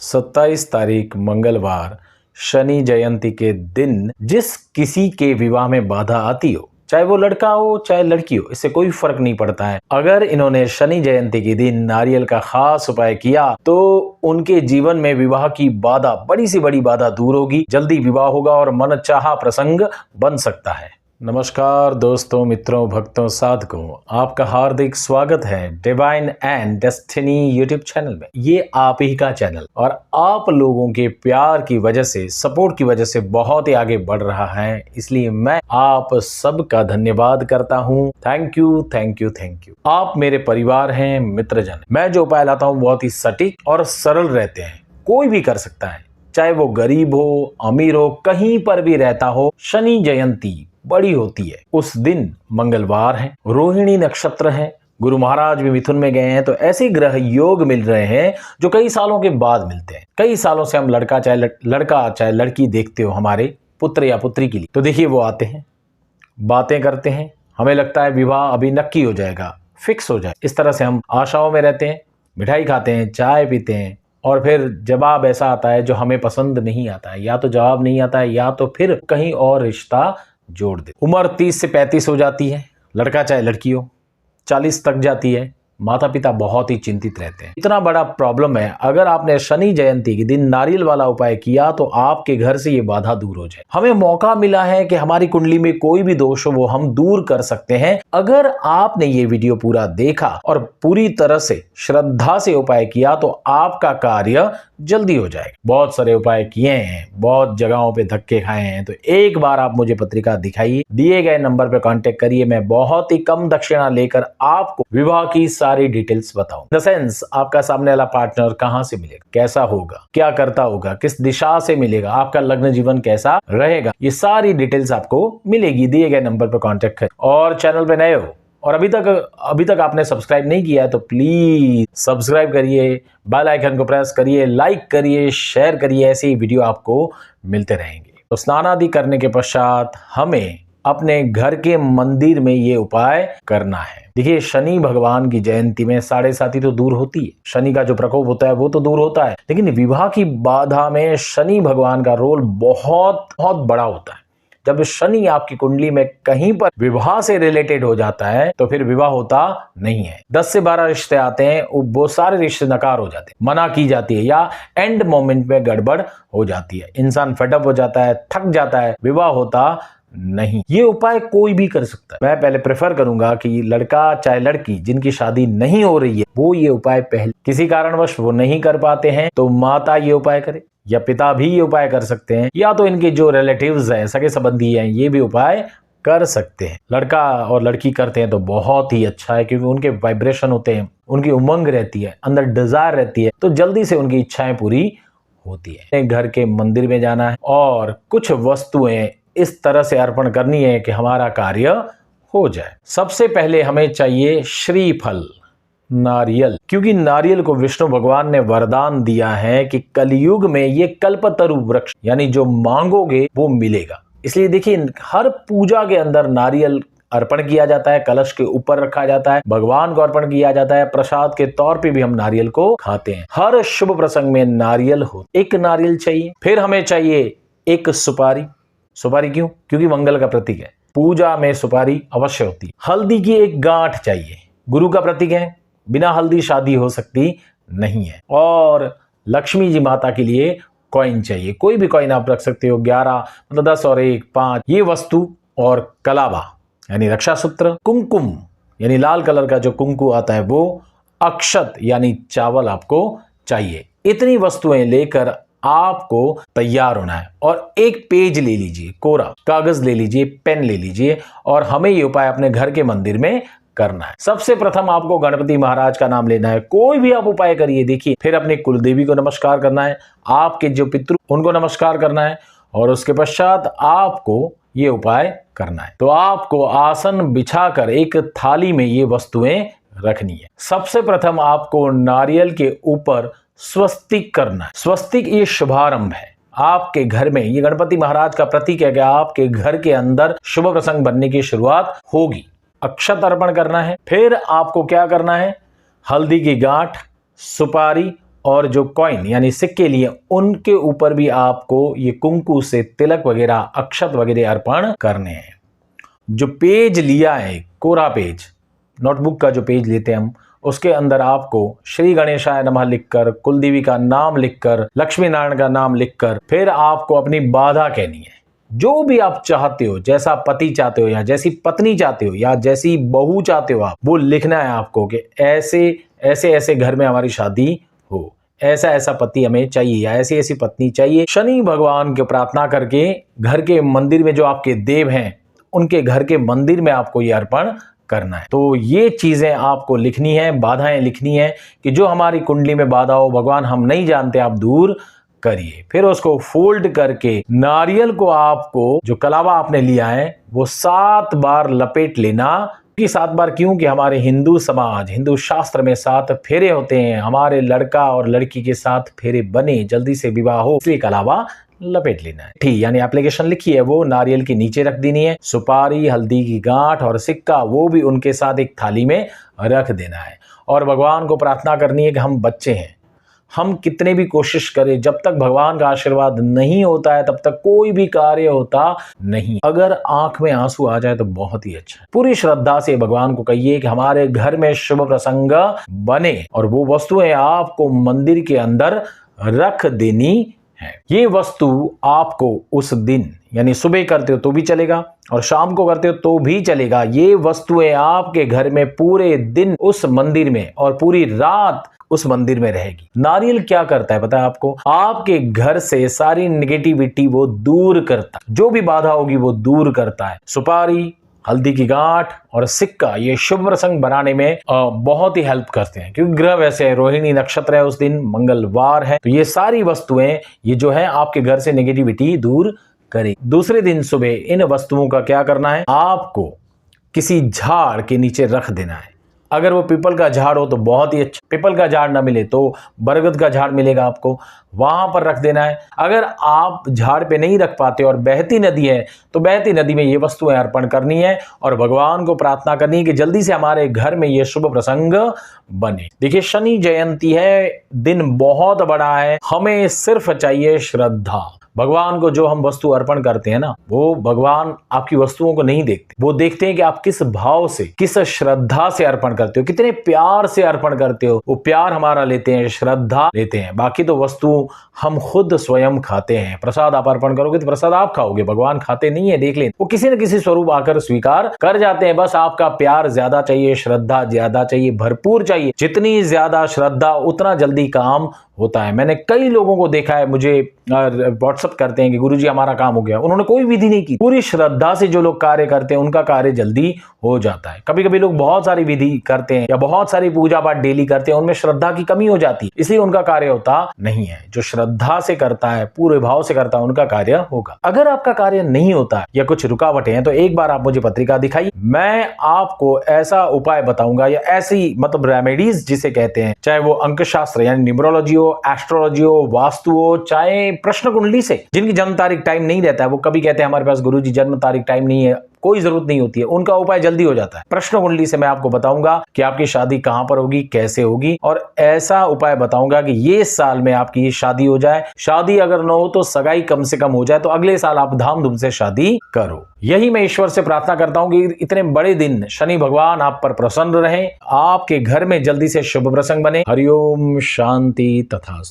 27 तारीख मंगलवार शनि जयंती के दिन जिस किसी के विवाह में बाधा आती हो, चाहे वो लड़का हो चाहे लड़की हो, इससे कोई फर्क नहीं पड़ता है। अगर इन्होंने शनि जयंती के दिन नारियल का खास उपाय किया तो उनके जीवन में विवाह की बाधा, बड़ी से बड़ी बाधा दूर होगी, जल्दी विवाह होगा और मनचाहा प्रसंग बन सकता है। नमस्कार दोस्तों, मित्रों, भक्तों, साधकों, आपका हार्दिक स्वागत है divine and destiny YouTube channel में। ये आप ही का चैनल और आप लोगों के प्यार की वजह से, सपोर्ट की वजह से बहुत ही आगे बढ़ रहा है, इसलिए मैं आप सबका धन्यवाद करता हूं। Thank you, thank you, thank you. आप मेरे परिवार हैं, मित्रजन। मैं जो उपाय लाता हूं बहुत ही सटीक और सरल रहते हैं, कोई भी कर सकता है, चाहे वो गरीब हो, अमीर हो, कहीं पर भी रहता हो। शनि जयंती बड़ी होती है, उस दिन मंगलवार है, रोहिणी नक्षत्र है, गुरु महाराज भी मिथुन में गए हैं, तो ऐसे ग्रह योग मिल रहे हैं जो कई सालों के बाद मिलते हैं। कई सालों से हम लड़का चाहे लड़की देखते हो हमारे पुत्र या पुत्री के लिए, तो देखिए वो आते हैं, बातें करते हैं, हमें लगता है विवाह अभी नक्की हो जाएगा, फिक्स हो जाए। इस तरह से हम आशाओं में रहते हैं, मिठाई खाते हैं, चाय पीते हैं, और फिर जवाब ऐसा आता है जो हमें पसंद नहीं आता है। या तो जवाब नहीं आता है या तो फिर कहीं और रिश्ता जोड़ दे। उम्र 30 से 35 हो जाती है, लड़का चाहे लड़की हो, 40 तक जाती है। माता पिता बहुत ही चिंतित रहते हैं। इतना बड़ा प्रॉब्लम है। अगर आपने शनि जयंती के दिन नारियल वाला उपाय किया तो आपके घर से ये बाधा दूर हो जाए। हमें मौका मिला है कि हमारी कुंडली में कोई भी दोष हो वो हम दूर कर सकते हैं। अगर आपने ये वीडियो पूरा देखा और पूरी तरह से श्रद्धा से उपाय किया तो आपका कार्य जल्दी हो जाएगा। बहुत सारे उपाय किए हैं, बहुत जगहों पे धक्के खाए हैं, तो एक बार आप मुझे पत्रिका दिखाइए, दिए गए नंबर पे कांटेक्ट करिए। मैं बहुत ही कम दक्षिणा लेकर आपको विवाह की सारी डिटेल्स बताऊं। द सेंस आपका सामने वाला पार्टनर कहां से मिलेगा, कैसा होगा, क्या करता होगा, किस दिशा से मिलेगा, आपका लग्न जीवन कैसा रहेगा, ये सारी डिटेल्स आपको मिलेगी। दिए गए नंबर पर कांटेक्ट करें। और चैनल पे नए हो और अभी तक आपने सब्सक्राइब नहीं किया है तो प्लीज सब्सक्राइब करिए, बेल आइकन को प्रेस करिए, लाइक करिए, शेयर करिए। ऐसे ही वीडियो आपको मिलते रहेंगे। तो स्नान आदि करने के पश्चात हमें अपने घर के मंदिर में ये उपाय करना है। देखिए, शनि भगवान की जयंती में 7.5 तो दूर होती है, शनि का जो प्रकोप होता है वो तो दूर होता है, लेकिन विवाह की बाधा में शनि भगवान का रोल बहुत बहुत बड़ा होता है। जब शनि आपकी कुंडली में कहीं पर विवाह से रिलेटेड हो जाता है तो फिर विवाह होता नहीं है। 10 से 12 रिश्ते आते हैं, वो सारे रिश्ते नकार हो जाते हैं, मना की जाती है या एंड मोमेंट में गड़बड़ हो जाती है। इंसान फेडअप हो जाता है, थक जाता है, विवाह होता नहीं। ये उपाय कोई भी कर सकता है। मैं पहले प्रेफर करूंगा कि लड़का चाहे लड़की जिनकी शादी नहीं हो रही है वो ये उपाय पहले, किसी कारणवश वो नहीं कर पाते हैं तो माता ये उपाय करे या पिता भी ये उपाय कर सकते हैं, या तो इनके जो रिलेटिव्स हैं, सगे संबंधी हैं, ये भी उपाय कर सकते हैं। लड़का और लड़की करते हैं तो बहुत ही अच्छा है, क्योंकि उनके वाइब्रेशन होते हैं, उनकी उमंग रहती है, अंदर डिजायर रहती है, तो जल्दी से उनकी इच्छाएं पूरी होती है। घर के मंदिर में जाना है और कुछ वस्तुएं इस तरह से अर्पण करनी है कि हमारा कार्य हो जाए। सबसे पहले हमें चाहिए श्रीफल, नारियल, क्योंकि नारियल को विष्णु भगवान ने वरदान दिया है कि कलयुग में ये कल्पतरु वृक्ष, यानी जो मांगोगे वो मिलेगा। इसलिए देखिए, हर पूजा के अंदर नारियल अर्पण किया जाता है, कलश के ऊपर रखा जाता है, भगवान को अर्पण किया जाता है, प्रसाद के तौर पे भी हम नारियल को खाते हैं। हर शुभ प्रसंग में नारियल हो, एक नारियल चाहिए। फिर हमें चाहिए एक सुपारी। सुपारी क्यों? क्योंकि मंगल का प्रतीक है, पूजा में सुपारी अवश्य होती है। हल्दी की एक गांठ चाहिए, गुरु का प्रतीक है, बिना हल्दी शादी हो सकती नहीं है। और लक्ष्मी जी माता के लिए कॉइन चाहिए, कोई भी कॉइन आप रख सकते हो, 11 मतलब 10 और 1 5 ये वस्तु, और कलावा यानी रक्षा सूत्र, कुमकुम यानी लाल कलर का जो कुमकुम आता है वो, अक्षत यानी चावल आपको चाहिए। इतनी वस्तुएं लेकर आपको तैयार होना है और एक पेज ले लीजिए, कोरा कागज ले लीजिए, पेन ले लीजिए, और हमें ये उपाय अपने घर के मंदिर में करना है। सबसे प्रथम आपको गणपति महाराज का नाम लेना है। कोई भी आप उपाय करिए, देखिए, फिर अपने कुलदेवी को नमस्कार करना है, आपके जो पितृ उनको नमस्कार करना है, और उसके पश्चात आपको ये उपाय करना है। तो आपको आसन बिछाकर एक थाली में ये वस्तुएं रखनी है। सबसे प्रथम आपको नारियल के ऊपर स्वस्तिक करना है। स्वस्तिक ये शुभारंभ है आपके घर में, ये गणपति महाराज का प्रतीक है कि आपके घर के अंदर शुभ प्रसंग बनने की शुरुआत होगी। अक्षत अर्पण करना है। फिर आपको क्या करना है? हल्दी की गांठ, सुपारी और जो कॉइन यानी सिक्के लिए उनके ऊपर भी आपको ये कुंकू से तिलक वगैरह अक्षत वगैरह अर्पण करने हैं। जो पेज लिया है, कोरा पेज, नोटबुक का जो पेज लेते हैं हम, उसके अंदर आपको श्री गणेशाय नमः लिखकर, कुलदेवी का नाम लिखकर, लक्ष्मी नारायण का नाम लिखकर, फिर आपको अपनी बाधा कहनी है। जो भी आप चाहते हो, जैसा पति चाहते हो या जैसी पत्नी चाहते हो या जैसी बहू चाहते हो आप, वो लिखना है आपको कि ऐसे ऐसे ऐसे घर में हमारी शादी हो, ऐसा ऐसा पति हमें चाहिए या ऐसी ऐसी पत्नी चाहिए। शनि भगवान की प्रार्थना करके घर के मंदिर में जो आपके देव हैं उनके घर के मंदिर में आपको ये अर्पण करना है। तो ये चीजें आपको लिखनी है, बाधाएं लिखनी है कि जो हमारी कुंडली में बाधा हो भगवान हम नहीं जानते, आप दूर करिए। फिर उसको फोल्ड करके नारियल को आपको, जो कलावा आपने लिया है, वो 7 बार लपेट लेना। कि 7 बार क्यों? कि हमारे हिंदू समाज, हिंदू शास्त्र में 7 फेरे होते हैं। हमारे लड़का और लड़की के 7 फेरे बने, जल्दी से विवाह हो, इसलिए कलावा लपेट लेना है। ठीक, यानी एप्लीकेशन लिखी है वो नारियल के नीचे रख देनी है। सुपारी, हल्दी की गांठ और सिक्का वो भी उनके साथ एक थाली में रख देना है। और भगवान को प्रार्थना करनी है कि हम बच्चे हैं, हम कितने भी कोशिश करें, जब तक भगवान का आशीर्वाद नहीं होता है तब तक कोई भी कार्य होता नहीं। अगर आंख में आंसू आ जाए तो बहुत ही अच्छा है। पूरी श्रद्धा से भगवान को कहिए कि हमारे घर में शुभ प्रसंग बने और वो वस्तुएं आपको मंदिर के अंदर रख देनी है। ये वस्तु आपको उस दिन, यानी सुबह करते हो तो भी चलेगा और शाम को करते हो तो भी चलेगा, ये वस्तुएं आपके घर में पूरे दिन उस मंदिर में और पूरी रात उस मंदिर में रहेगी। नारियल क्या करता है पता है आपको? आपके घर से सारी नेगेटिविटी वो दूर करता है, जो भी बाधा होगी वो दूर करता है। सुपारी, हल्दी की गांठ और सिक्का ये शुभ प्रसंग बनाने में बहुत ही हेल्प करते हैं, क्योंकि ग्रह वैसे है, रोहिणी नक्षत्र है उस दिन, मंगलवार है, तो ये सारी वस्तुएं ये जो है आपके घर से नेगेटिविटी दूर करेगी। दूसरे दिन सुबह इन वस्तुओं का क्या करना है? आपको किसी झाड़ के नीचे रख देना है। अगर वो पीपल का झाड़ हो तो बहुत ही अच्छा, पीपल का झाड़ ना मिले तो बरगद का झाड़ मिलेगा आपको, वहां पर रख देना है। अगर आप झाड़ पे नहीं रख पाते और बहती नदी है तो बहती नदी में ये वस्तुएं अर्पण करनी है और भगवान को प्रार्थना करनी है कि जल्दी से हमारे घर में ये शुभ प्रसंग बने। देखिए शनि जयंती है, दिन बहुत बड़ा है, हमें सिर्फ चाहिए श्रद्धा। भगवान को जो हम वस्तु अर्पण करते हैं ना, वो भगवान आपकी वस्तुओं को नहीं देखते, वो देखते हैं कि आप किस भाव से, किस श्रद्धा से अर्पण करते हो, कितने प्यार से अर्पण करते हो। वो प्यार हमारा लेते हैं, श्रद्धा लेते हैं। बाकी तो वस्तु हम खुद स्वयं खाते हैं। प्रसाद आप अर्पण करोगे तो प्रसाद आप खाओगे, भगवान खाते नहीं है, देख लें। वो किसी न किसी स्वरूप आकर स्वीकार कर जाते हैं। बस आपका प्यार ज्यादा चाहिए, श्रद्धा ज्यादा चाहिए, भरपूर चाहिए। जितनी ज्यादा श्रद्धा उतना जल्दी काम होता है। मैंने कई लोगों को देखा है, मुझे व्हाट्सएप करते हैं कि गुरुजी हमारा काम हो गया। उन्होंने कोई विधि नहीं की, पूरी श्रद्धा से जो लोग कार्य करते हैं उनका कार्य जल्दी हो जाता है। कभी कभी लोग बहुत सारी विधि करते हैं या बहुत सारी पूजा पाठ डेली करते हैं, उनमें श्रद्धा की कमी हो जाती है, इसलिए उनका कार्य होता नहीं है। जो श्रद्धा से करता है, पूरे भाव से करता है, उनका कार्य होगा। अगर आपका कार्य नहीं होता है या कुछ रुकावटें हैं तो एक बार आप मुझे पत्रिका दिखाइए, मैं आपको ऐसा उपाय बताऊंगा या ऐसी मतलब रेमेडीज जिसे कहते हैं, चाहे वो अंकशास्त्र यानी न्यूमरोलॉजी हो, एस्ट्रोलॉजी हो, वास्तु हो, चाहे प्रश्न कुंडली से। जिनकी जन्म तारीख टाइम नहीं रहता है वो कभी कहते हैं हमारे पास गुरुजी जन्म तारीख टाइम नहीं है, कोई जरूरत नहीं होती है, उनका उपाय जल्दी हो जाता है। प्रश्न कुंडली से मैं आपको बताऊंगा कि आपकी शादी कहां पर होगी, कैसे होगी, और ऐसा उपाय बताऊंगा कि ये साल में आपकी शादी हो जाए। शादी अगर न हो तो सगाई कम से कम हो जाए, तो अगले साल आप धामधूम से शादी करो। यही मैं ईश्वर से प्रार्थना करता हूं कि इतने बड़े दिन शनि भगवान आप पर प्रसन्न रहें, आपके घर में जल्दी से शुभ प्रसंग बने। हरिओम शांति तथास्तु।